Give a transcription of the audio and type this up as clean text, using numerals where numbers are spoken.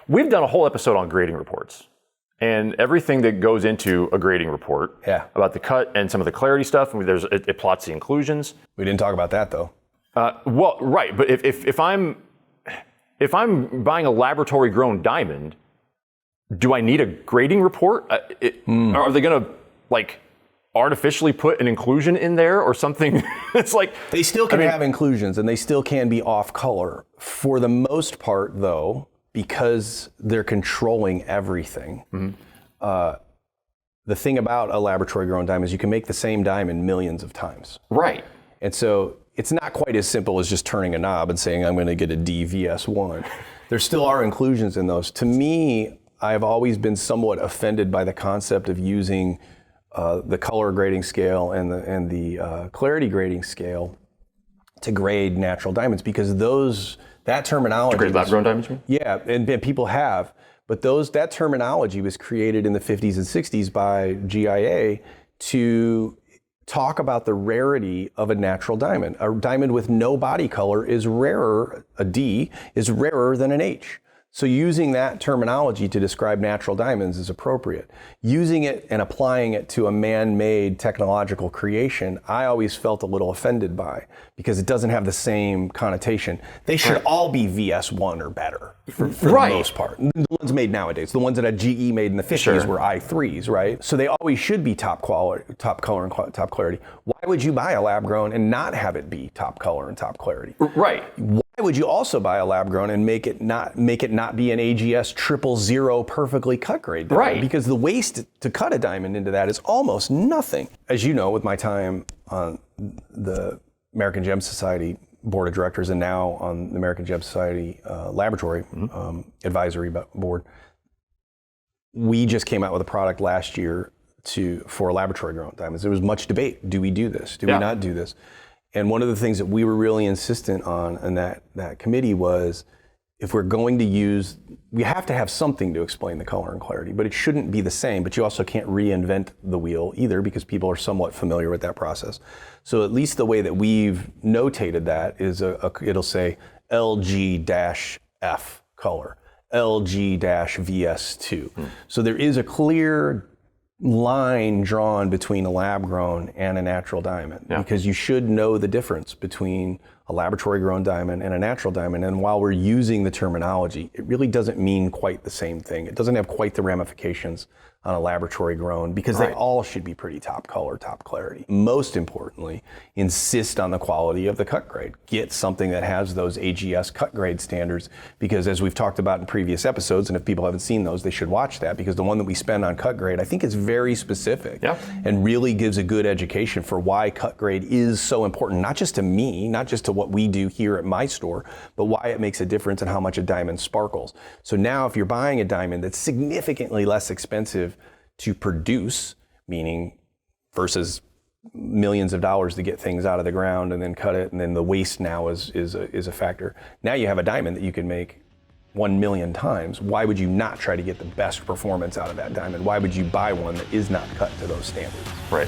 We've done a whole episode on grading reports and everything that goes into a grading report about the cut and some of the clarity stuff. And it plots the inclusions. We didn't talk about that though. Well, right, but if I'm buying a laboratory grown diamond, do I need a grading report? Are they going to like artificially put an inclusion in there or something? It's like they still can have inclusions and they still can be off color. For the most part, though, because they're controlling everything. The thing about a laboratory grown diamond is you can make the same diamond millions of times. Right. And so it's not quite as simple as just turning a knob and saying, I'm going to get a DVS1. There still are inclusions in those. To me, I've always been somewhat offended by the concept of using the color grading scale and the clarity grading scale to grade natural diamonds, because that terminology. To grade lab-grown diamonds, you mean? Yeah, and people have, but that terminology was created in the 50s and 60s by GIA to talk about the rarity of a natural diamond. A diamond with no body color is rarer, a D is rarer than an H. So using that terminology to describe natural diamonds is appropriate. Using it and applying it to a man-made technological creation, I always felt a little offended by, because it doesn't have the same connotation. They should all be VS1 or better for the most part. The ones made nowadays, the ones that GE made in the 50s were I3s, right? So they always should be top color and top clarity. Why would you buy a lab grown and not have it be top color and top clarity? Right. Why would you also buy a lab grown and make it not be an AGS 000 perfectly cut grade diamond? Right. Because the waste to cut a diamond into that is almost nothing. As you know, with my time on the American Gem Society board of directors and now on the American Gem Society laboratory advisory board, we just came out with a product last year for laboratory grown diamonds. There was much debate. Do we do this? Do we not do this? And one of the things that we were really insistent on in that committee was, if we're going to use, we have to have something to explain the color and clarity, but it shouldn't be the same, but you also can't reinvent the wheel either, because people are somewhat familiar with that process. So at least the way that we've notated that is it'll say LG-F color, LG-VS2. So there is a clear line drawn between a lab grown and a natural diamond, because you should know the difference between a laboratory grown diamond and a natural diamond. And while we're using the terminology, it really doesn't mean quite the same thing. It doesn't have quite the ramifications on a laboratory grown, because they all should be pretty top color, top clarity. Most importantly, insist on the quality of the cut grade. Get something that has those AGS cut grade standards, because as we've talked about in previous episodes, and if people haven't seen those, they should watch that, because the one that we spend on cut grade, I think is very specific and really gives a good education for why cut grade is so important, not just to me, not just to what we do here at my store, but why it makes a difference in how much a diamond sparkles. So now if you're buying a diamond that's significantly less expensive to produce, meaning versus millions of dollars to get things out of the ground and then cut it, and then the waste now is a factor. Now you have a diamond that you can make 1 million times. Why would you not try to get the best performance out of that diamond? Why would you buy one that is not cut to those standards? Right.